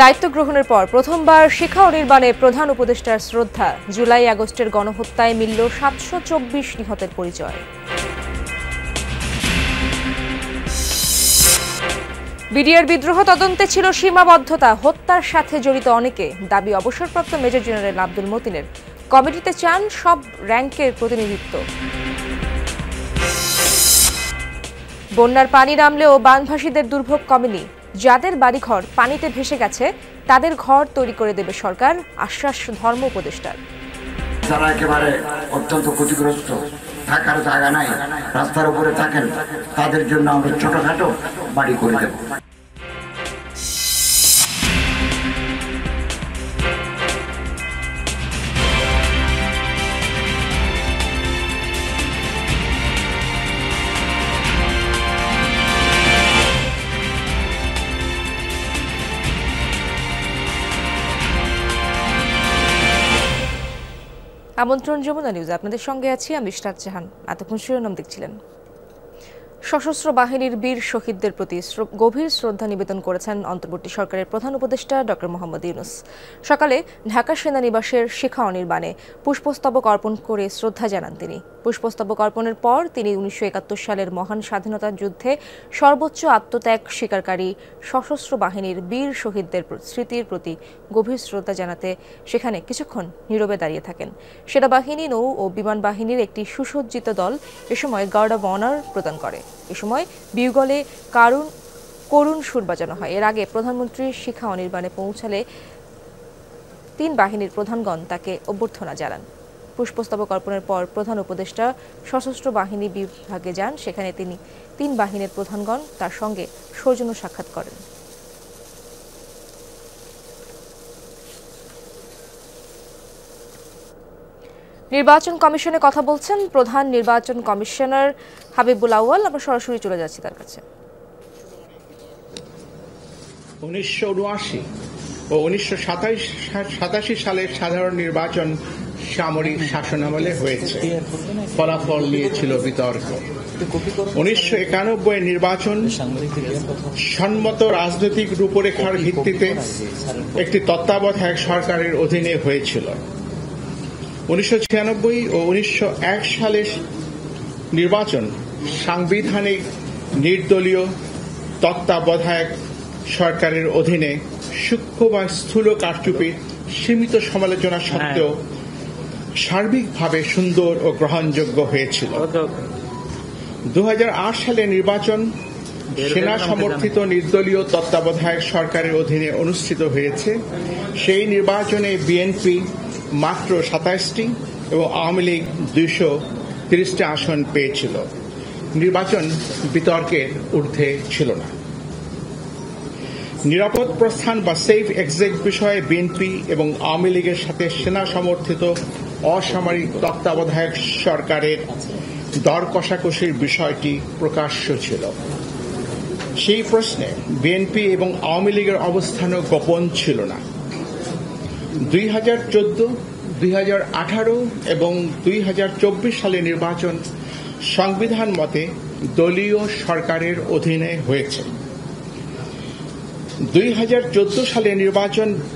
দায়িত্ব গ্রহণের পর প্রথমবার শিক্ষা অনির্বাণে প্রধান উপদেষ্টার শ্রদ্ধা। জুলাই আগস্টের গণহত্যায় মিলল ৭২৪ নিহতের পরিচয়। বিডিআর বিদ্রোহ তদন্তে ছিল সীমাবদ্ধতা, হত্যার সাথে জড়িত অনেকে, দাবি অবসরপ্রাপ্ত মেজর জেনারেল আব্দুল মতিনের। কমিটিতে চান সব র্যাঙ্কের প্রতিনিধিত্ব। বন্যার পানি নামলেও বানভাসীদের দুর্ভোগ কমেনি। যাদের বাড়িঘর পানিতে ভেসে গেছে তাদের ঘর তৈরি করে দেবে সরকার, আশ্বাস ধর্ম উপদেষ্টার। যারা একেবারে অত্যন্ত ক্ষতিগ্রস্ত, থাকার জায়গা নাই, রাস্তার উপরে থাকেন, তাদের জন্য আমরা ছোটখাটো বাড়ি করে দেব। আমন্ত্রণ যমুনা নিউজ, আপনাদের সঙ্গে আছি আমি ইশরাত জাহান। এতক্ষণ শিরোনাম দেখছিলেন। সশস্ত্র বাহিনীর বীর শহীদদের প্রতি গভীর শ্রদ্ধা নিবেদন করেছেন অন্তর্বর্তী সরকারের প্রধান উপদেষ্টা ডক্টর মোহাম্মদ ইউনূস। সকালে ঢাকা সেনানিবাসের শিখা অনির্বাণে পুষ্পস্তবক অর্পণ করে শ্রদ্ধা জানান তিনি। পুষ্পস্তবক অর্পণের পর তিনি ১৯৭১ সালের মহান স্বাধীনতা যুদ্ধে সর্বোচ্চ আত্মত্যাগ স্বীকারকারী সশস্ত্র বাহিনীর বীর শহীদদের স্মৃতির প্রতি গভীর শ্রদ্ধা জানাতে সেখানে কিছুক্ষণ নীরবে দাঁড়িয়ে থাকেন। সেনাবাহিনী, নৌ ও বিমান বাহিনীর একটি সুসজ্জিত দল এ সময় গার্ড অব অনার প্রদান করে। এ সময় বিউগলে করুণ সুর বাজানো হয়। এর আগে প্রধানমন্ত্রী শিখা অনির্বাণে পৌঁছালে ৩ বাহিনীর প্রধানগণ তাকে অভ্যর্থনা জানান। পুষ্পস্তবক অর্পণের পর প্রধান উপদেষ্টা সশস্ত্র বাহিনী বিভাগে যান। সেখানে তিনি ৩ বাহিনীর প্রধানগণ তার সঙ্গে সৌজন্য সাক্ষাৎ করেন। নির্বাচন কমিশনে কথা বলছেন প্রধান নির্বাচন কমিশনার হাবিবুল আউয়াল। আমরা সরাসরি চলে যাচ্ছি তার কাছে। 1979 ও 1987 সালের সাধারণ নির্বাচন সামরিক শাসনামলে হয়েছে, ফলাফল নিয়েছিল বিতর্ক। 1991 নির্বাচন সম্মত রাজনৈতিক রূপরেখার ভিত্তিতে একটি তত্ত্বাবধায়ক সরকারের অধীনে হয়েছিল। 1996 ও 1901 সালের নির্বাচন সাংবিধানিক নির্দলীয় তত্ত্বাবধায়ক সরকারের অধীনে সূক্ষ্ম বা স্থূল কারচুপির সীমিত সমালোচনা সত্ত্বেও সার্বিকভাবে সুন্দর ও গ্রহণযোগ্য হয়েছিল। 2008 সালে নির্বাচন সেনা সমর্থিত নির্দলীয় তত্ত্বাবধায়ক সরকারের অধীনে অনুষ্ঠিত হয়েছে। সেই নির্বাচনে বিএনপি মাত্র 27টি এবং আওয়ামী লীগ 230টি আসন পেয়েছিল। নির্বাচন বিতর্কের ঊর্ধ্বে ছিল না। নিরাপদ প্রস্থান বা সেফ এক্সিট বিষয়ে বিএনপি এবং আওয়ামী লীগের সাথে সেনা সমর্থিত অসামরিক তত্ত্বাবধায়ক সরকারের দর কষাকষির বিষয়টি প্রকাশ্য ছিল। সেই প্রশ্নে বিএনপি এবং আওয়ামী লীগের অবস্থানও গোপন ছিল না। 2014, 2018 এবং 2024 সালে নির্বাচন সংবিধান মতে দলীয় সরকারের অধীনে হয়েছে। 2014 সালে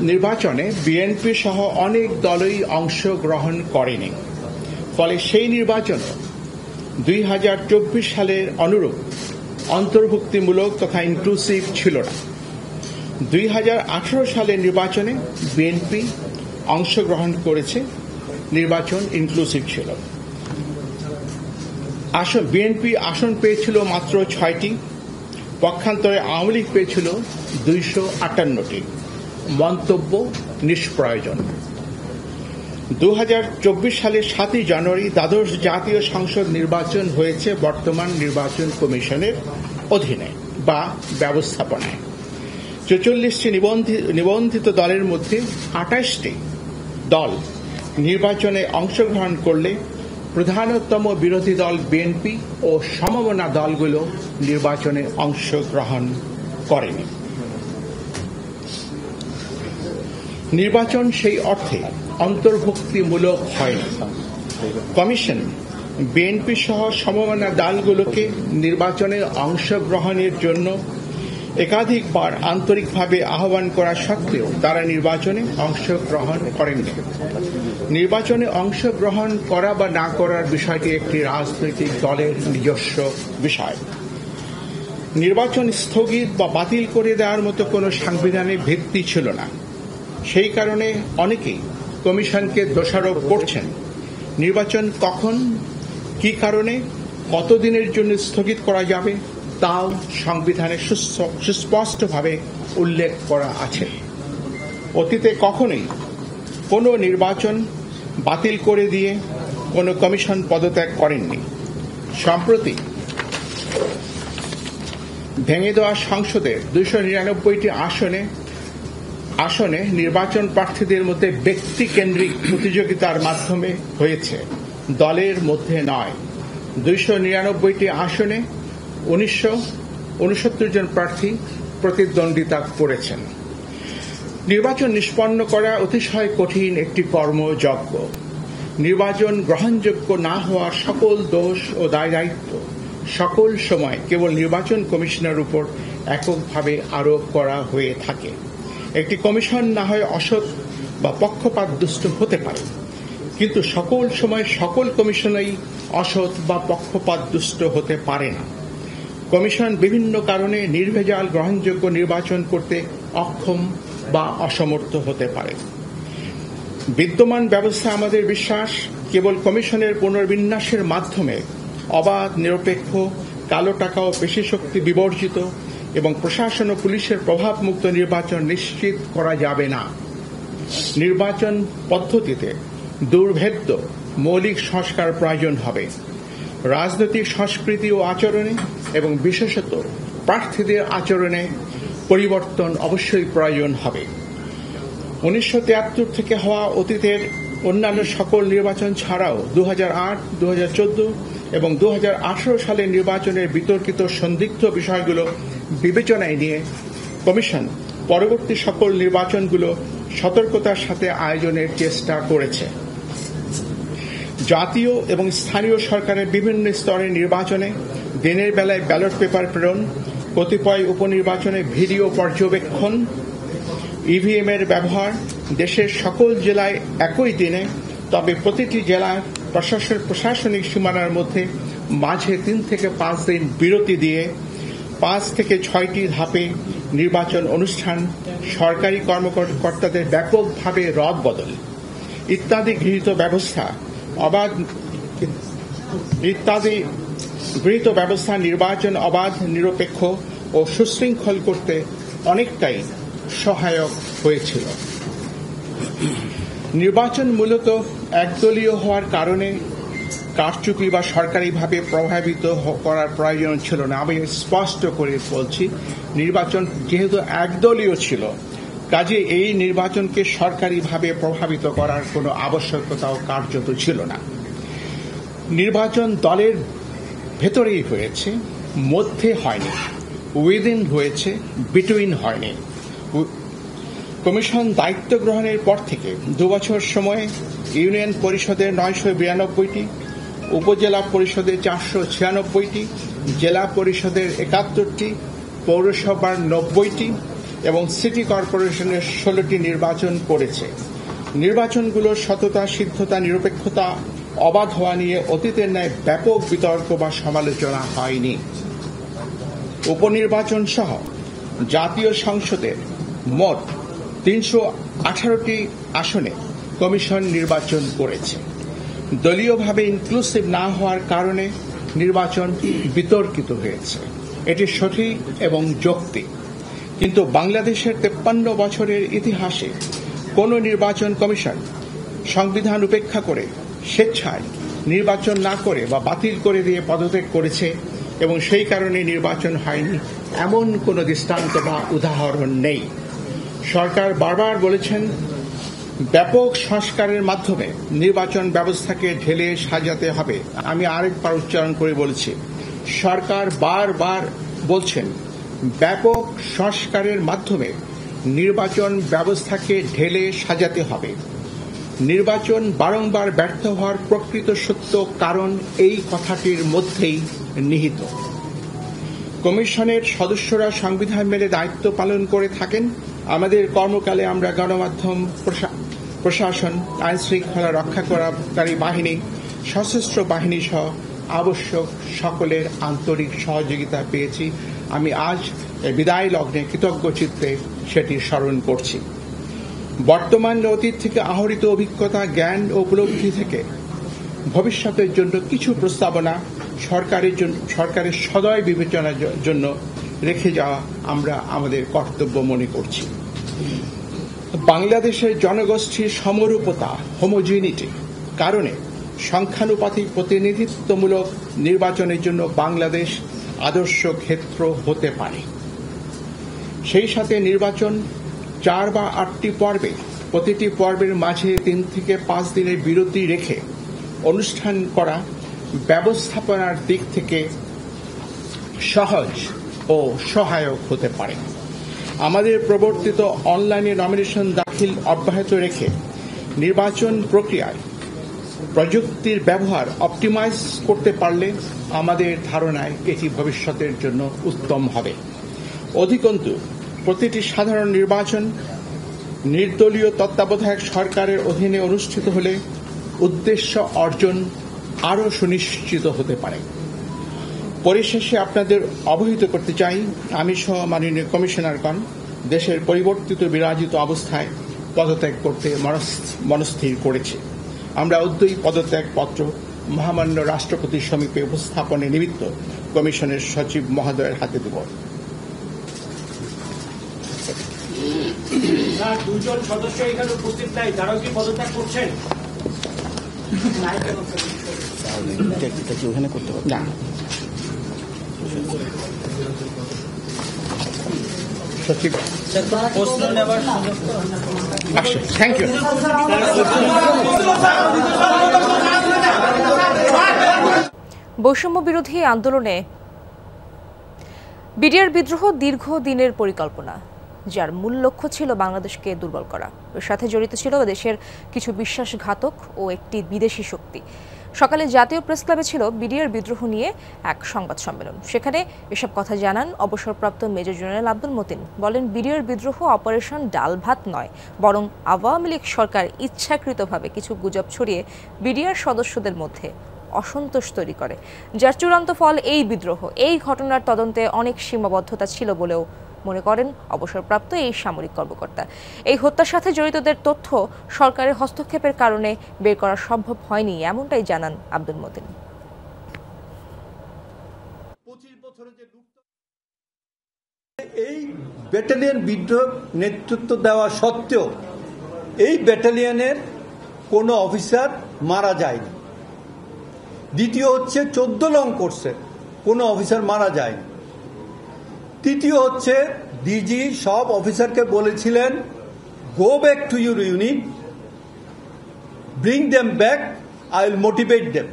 নির্বাচনে বিএনপি সহ অনেক দলই অংশগ্রহণ করেনি। ফলে সেই নির্বাচন 2024 সালের অনুরূপ অন্তর্ভুক্তিমূলক তথা ইনক্লুসিভ ছিল না। 2018 সালের নির্বাচনে বিএনপি অংশগ্রহণ করেছে, নির্বাচন ইনক্লুসিভ ছিল। বিএনপি আসন পেয়েছিল মাত্র 6টি, পক্ষান্তরে আওয়ামী লীগ পেয়েছিল 258টি। মন্তব্য নিষ্প্রয়োজন। 2024 সালের 7 জানুয়ারি দ্বাদশ জাতীয় সংসদ নির্বাচন হয়েছে বর্তমান নির্বাচন কমিশনের অধীনে বা ব্যবস্থাপনায়। 44টি নিবন্ধিত দলের মধ্যে 28টি দল নির্বাচনে অংশগ্রহণ করলে প্রধানতম বিরোধী দল বিএনপি ও সমমনা দলগুলো নির্বাচনে অংশগ্রহণ করেনি। নির্বাচন সেই অর্থে অন্তর্ভুক্তিমূলক হয়নি। কমিশন বিএনপি সহ সমমনা দলগুলোকে নির্বাচনে অংশগ্রহণের জন্য একাধিকবার আন্তরিকভাবে আহ্বান করা সত্ত্বেও তারা নির্বাচনে অংশগ্রহণ করেননি। নির্বাচনে অংশগ্রহণ করা বা না করার বিষয়টি একটি রাজনৈতিক দলের নিজস্ব বিষয়। নির্বাচন স্থগিত বা বাতিল করে দেওয়ার মতো কোনো সাংবিধানিক ভিত্তি ছিল না। সেই কারণে অনেকেই কমিশনকে দোষারোপ করছেন। নির্বাচন কখন, কি কারণে, কতদিনের জন্য স্থগিত করা যাবে তাও সংবিধানে সুস্পষ্টভাবে উল্লেখ করা আছে। অতীতে কখনোই কোনো নির্বাচন বাতিল করে দিয়ে কোনো কমিশন পদত্যাগ করেননি। সম্প্রতি ভেঙে দেওয়া সংসদের 299টি আসনে নির্বাচন প্রার্থীদের মধ্যে ব্যক্তিকেন্দ্রিক প্রতিযোগিতার মাধ্যমে হয়েছে, দলের মধ্যে নয়। 299টি আসনে 1969 জন প্রার্থী প্রতিদ্বন্দ্বিতা করেছেন। নির্বাচন নিষ্পন্ন করা অতিশয় কঠিন একটি কর্মযজ্ঞ। নির্বাচন গ্রহণযোগ্য না হওয়ার সকল দোষ ও দায় দায়িত্ব সকল সময় কেবল নির্বাচন কমিশনের উপর এককভাবে আরোপ করা হয়ে থাকে। একটি কমিশন না হয় অসৎ বা পক্ষপাতদুষ্ট হতে পারে, কিন্তু সকল সময় সকল কমিশনই অসৎ বা পক্ষপাতদুষ্ট হতে পারে না। কমিশন বিভিন্ন কারণে নির্ভেজাল গ্রহণযোগ্য নির্বাচন করতে অক্ষম বা অসমর্থ হতে পারে। বিদ্যমান ব্যবস্থা আমাদের বিশ্বাস কেবল কমিশনের পুনর্বিন্যাসের মাধ্যমে অবাধ, নিরপেক্ষ, কালো টাকা ও পেশিশক্তি বিবর্জিত এবং প্রশাসন ও পুলিশের প্রভাবমুক্ত নির্বাচন নিশ্চিত করা যাবে না। নির্বাচন পদ্ধতিতে দুর্ভেদ্য মৌলিক সংস্কার প্রয়োজন হবে। রাজনৈতিক সংস্কৃতি ও আচরণে এবং বিশেষত প্রার্থীদের আচরণে পরিবর্তন অবশ্যই প্রয়োজন হবে। 1973 থেকে হওয়া অতীতের অন্যান্য সকল নির্বাচন ছাড়াও 2008, 2014 এবং 2018 সালের নির্বাচনের বিতর্কিত সন্দিগ্ধ বিষয়গুলো বিবেচনায় নিয়ে কমিশন পরবর্তী সকল নির্বাচনগুলো সতর্কতার সাথে আয়োজনের চেষ্টা করেছে। জাতীয় এবং স্থানীয় সরকারের বিভিন্ন স্তরের নির্বাচনে দিনের বেলায় ব্যালট পেপার প্রেরণ, কতিপয় উপনির্বাচনে ভিডিও পর্যবেক্ষণ, ইভিএম এর ব্যবহার, দেশের সকল জেলায় একই দিনে, তবে প্রতিটি জেলার প্রশাসনিক সীমানার মধ্যে মাঝে 3 থেকে 5 দিন বিরতি দিয়ে 5 থেকে 6টি ধাপে নির্বাচন অনুষ্ঠান, সরকারি কর্মকর্তাদের ব্যাপকভাবে রদবদল ইত্যাদি গৃহীত ব্যবস্থা নির্বাচন অবাধ, নিরপেক্ষ ও সুশৃঙ্খল করতে অনেকটাই সহায়ক হয়েছিল। নির্বাচন মূলত একদলীয় হওয়ার কারণে কারচুপি বা সরকারিভাবে প্রভাবিত করার প্রয়োজন ছিল না। আমি স্পষ্ট করে বলছি, নির্বাচন যেহেতু একদলীয় ছিল, কাজে এই নির্বাচনকে সরকারিভাবে প্রভাবিত করার কোনো আবশ্যকতাও কার্যত ছিল না। নির্বাচন দলের ভেতরেই হয়েছে, মধ্যে হয়নি, উইদিন হয়েছে, বিটুইন হয়নি। কমিশন দায়িত্ব গ্রহণের পর থেকে 2 বছর সময়ে ইউনিয়ন পরিষদের 992টি, উপজেলা পরিষদের 496টি, জেলা পরিষদের 71টি, পৌরসভার 90টি এবং সিটি কর্পোরেশনের 16টি নির্বাচন করেছে। নির্বাচনগুলোর সততা, সিদ্ধতা, নিরপেক্ষতা, অবাধ হওয়া নিয়ে অতীতের ন্যায় ব্যাপক বিতর্ক বা সমালোচনা হয়নি। উপনির্বাচন সহ জাতীয় সংসদের মোট 318টি আসনে কমিশন নির্বাচন করেছে। দলীয়ভাবে ইনক্লুসিভ না হওয়ার কারণে নির্বাচন বিতর্কিত হয়েছে, এটি সঠিক এবং যৌক্তিক। কিন্তু বাংলাদেশের 53 বছরের ইতিহাসে কোন নির্বাচন কমিশন সংবিধান উপেক্ষা করে স্বেচ্ছায় নির্বাচন না করে বা বাতিল করে দিয়ে পদত্যাগ করেছে এবং সেই কারণে নির্বাচন হয়নি এমন কোনো দৃষ্টান্ত বা উদাহরণ নেই। সরকার বারবার বলেছেন ব্যাপক সংস্কারের মাধ্যমে নির্বাচন ব্যবস্থাকে ঢেলে সাজাতে হবে। আমি আরেকবার উচ্চারণ করে বলছি, সরকার বারবার বলছেন ব্যাপক সংস্কারের মাধ্যমে নির্বাচন ব্যবস্থাকে ঢেলে সাজাতে হবে। নির্বাচন বারংবার ব্যর্থ হওয়ার প্রকৃত সত্য কারণ এই কথাটির মধ্যেই নিহিত। কমিশনের সদস্যরা সংবিধান মেনে দায়িত্ব পালন করে থাকেন। আমাদের কর্মকালে আমরা গণমাধ্যম, প্রশাসন, আইন শৃঙ্খলা রক্ষাকারী বাহিনী, সশস্ত্র বাহিনী সহ আবশ্যক সকলের আন্তরিক সহযোগিতা পেয়েছি। আমি আজ বিদায় লগ্নে কৃতজ্ঞ চিত্তে সেটি স্মরণ করছি। বর্তমান অতীত থেকে আহরিত অভিজ্ঞতা, জ্ঞান ও উপলব্ধি থেকে ভবিষ্যতের জন্য কিছু প্রস্তাবনা সরকারের সদয় বিবেচনার জন্য রেখে যাওয়া আমরা আমাদের কর্তব্য মনে করছি। বাংলাদেশের জনগোষ্ঠীর সমরূপতা, হোমোজিনিটি কারণে সংখ্যানুপাতিক প্রতিনিধিত্বমূলক নির্বাচনের জন্য বাংলাদেশ আদর্শ ক্ষেত্র হতে পারে। সেই সাথে নির্বাচন 4 বা 8টি পর্বে, প্রতিটি পর্বের মাঝে 3 থেকে 5 দিনের বিরতি রেখে অনুষ্ঠান করা ব্যবস্থাপনার দিক থেকে সহজ ও সহায়ক হতে পারে। আমাদের প্রবর্তিত অনলাইনে নমিনেশন দাখিল অব্যাহত রেখে নির্বাচন প্রক্রিয়ায় প্রযুক্তির ব্যবহার অপটিমাইজ করতে পারলে আমাদের ধারণায় এটি ভবিষ্যতের জন্য উত্তম হবে। অধিকন্তু প্রতিটি সাধারণ নির্বাচন নির্দলীয় তত্ত্বাবধায়ক সরকারের অধীনে অনুষ্ঠিত হলে উদ্দেশ্য অর্জন আরও সুনিশ্চিত হতে পারে। পরিশেষে আপনাদের অবহিত করতে চাই, আমি সহ মাননীয় কমিশনারগণ দেশের পরিবর্তিত বিরাজিত অবস্থায় পদত্যাগ করতে মনস্থির করেছি। আমরা অদ্যই পদত্যাগপত্র মহামান্য রাষ্ট্রপতির সমীপে উপস্থাপনের নিমিত্ত কমিশনের সচিব মহোদয়ের হাতে দেব। দুজন সদস্য এখানে উপস্থিত নাই, তারাও কি পদত্যাগ করছেন? ওখানে করতে পারবে না, সচিব প্রশ্ন নেবার থ্যাংক ইউ। বৈষম্য বিরোধী আন্দোলনে বিডিআর বিদ্রোহ দীর্ঘদিনের পরিকল্পনা, যার মূল লক্ষ্য ছিল বাংলাদেশকে দুর্বল করা। এর সাথে জড়িত ছিল দেশের কিছু বিশ্বাসঘাতক ও একটি বিদেশি শক্তি। সকালে জাতীয় প্রেস ক্লাবে ছিল বিডিআর বিদ্রোহ নিয়ে এক সংবাদ সম্মেলন। সেখানে এসব কথা জানান অবসরপ্রাপ্ত মেজর জেনারেল আব্দুল মতিন। বলেন, বিডিআর বিদ্রোহ অপারেশন ডাল ভাত নয়, বরং আওয়ামী লীগ সরকার ইচ্ছাকৃতভাবে কিছু গুজব ছড়িয়ে বিডিআর সদস্যদের মধ্যে অসন্তোষ তৈরি করে, যার চূড়ান্ত ফল এই বিদ্রোহ। এই ঘটনার তদন্তে অনেক সীমাবদ্ধতা ছিল বলেও মনে করেন অবসরপ্রাপ্ত এই সামরিক কর্মকর্তা। এই হত্যার সাথে জড়িতদের তথ্য সরকারের হস্তক্ষেপের কারণে বের করা সম্ভব হয়নি, এমনটাই জানান আব্দুল মতিন। এই ব্যাটালিয়ন বিদ্রোহ নেতৃত্ব দেওয়া সত্ত্বেও এই ব্যাটালিয়নের কোনো অফিসার মারা যায়নি। দ্বিতীয় হচ্ছে 14 লং কোর্সে কোনো অফিসার মারা যায়নি। তৃতীয় হচ্ছে ডিজি সব অফিসারকে বলেছিলেন, go back to your unit, bring them back, I will motivate them.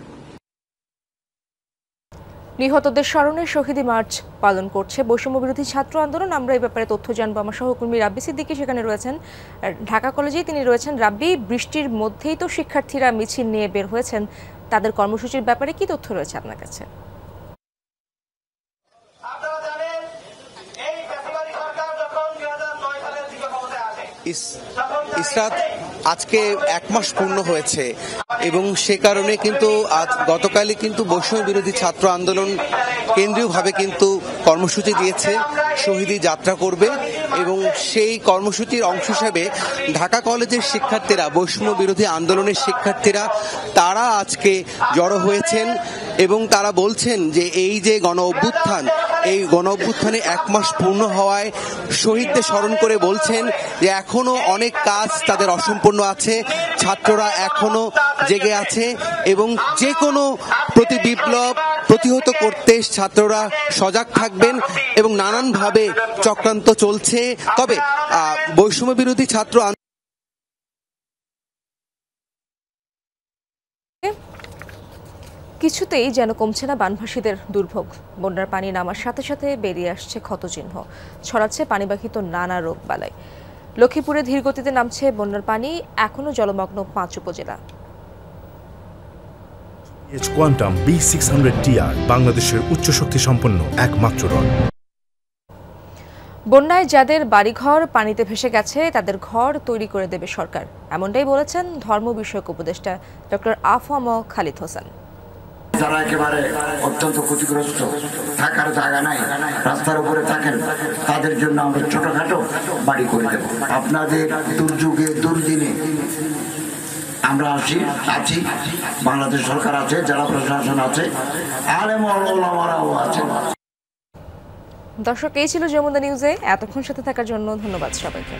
নিহতদের স্মরণে শহীদি মার্চ পালন করছে বৈষম্য বিরোধী ছাত্র আন্দোলন। আমরা এই ব্যাপারে তথ্য জানবো। আমার সহকর্মী রাব্বি সিদ্দিকী সেখানে রয়েছেন, ঢাকা কলেজেই তিনি রয়েছেন। রাব্বি, বৃষ্টির মধ্যেই তো শিক্ষার্থীরা মিছিল নিয়ে বের হয়েছেন, তাদের কর্মসূচির ব্যাপারে কি তথ্য রয়েছে আপনার কাছে? ইসরাত, আজকে 1 মাস পূর্ণ হয়েছে এবং সে কারণে কিন্তু আজ গতকালই কিন্তু বৈষম্য বিরোধী ছাত্র আন্দোলন কেন্দ্রীয়ভাবে কিন্তু কর্মসূচি দিয়েছে, শহীদি যাত্রা করবে এবং সেই কর্মসূচির অংশ হিসেবে ঢাকা কলেজের শিক্ষার্থীরা, বৈষম্য বিরোধী আন্দোলনের শিক্ষার্থীরা, তারা আজকে জড়ো হয়েছেন এবং তারা বলছেন যে এই যে গণ অভ্যুত্থান, এই গণ অভ্যুত্থানে 1 মাস পূর্ণ হওয়ায় শহীদদের স্মরণ করে বলছেন যে এখনো অনেক কাজ তাদের অসম্পূর্ণ আছে, ছাত্ররা এখনো জেগে আছে এবং যে কোনো প্রতি বিপ্লব প্রতিহত করতে ছাত্ররা সজাগ থাকবেন এবং নানানভাবে চক্রান্ত চলছে। তবে বৈষম্য বিরোধী ছাত্র কিছুতেই যেন কমছে না বানভাসীদের দুর্ভোগ। বন্যার পানি নামার সাথে সাথে বেরিয়ে আসছে ক্ষতচিহ্ন, ছড়াচ্ছে পানিবাহিত নানা রোগ বালাই। লক্ষ্মীপুরে ধীরগতিতে নামছে বন্যার পানি, এখনো জলমগ্ন 5 উপজেলা। কোয়ান্টাম B600TR বাংলাদেশের উচ্চ শক্তি সম্পন্ন একমাত্র রড। বন্যায় যাদের বাড়িঘর পানিতে ভেসে গেছে তাদের ঘর তৈরি করে দেবে সরকার, এমনটাই বলেছেন ধর্ম বিষয়ক উপদেষ্টা ডক্টর আফম খালিদ হোসেন। যারা একেবারে অত্যন্ত ক্ষতিগ্রস্ত, থাকার জায়গা নাই, রাস্তার উপরে থাকেন, তাদের জন্য আমরা ছোটখাটো বাড়ি করে দেব। আপনাদের দুর্যোগে দুর্দিনে আমরা আছি, বাংলাদেশ সরকার আছে, জেলা প্রশাসন আছে, আলেম ওলামারাও আছে। দর্শক, এই ছিল যমুনা নিউজে। এতক্ষণ সাথে থাকার জন্য ধন্যবাদ সবাইকে।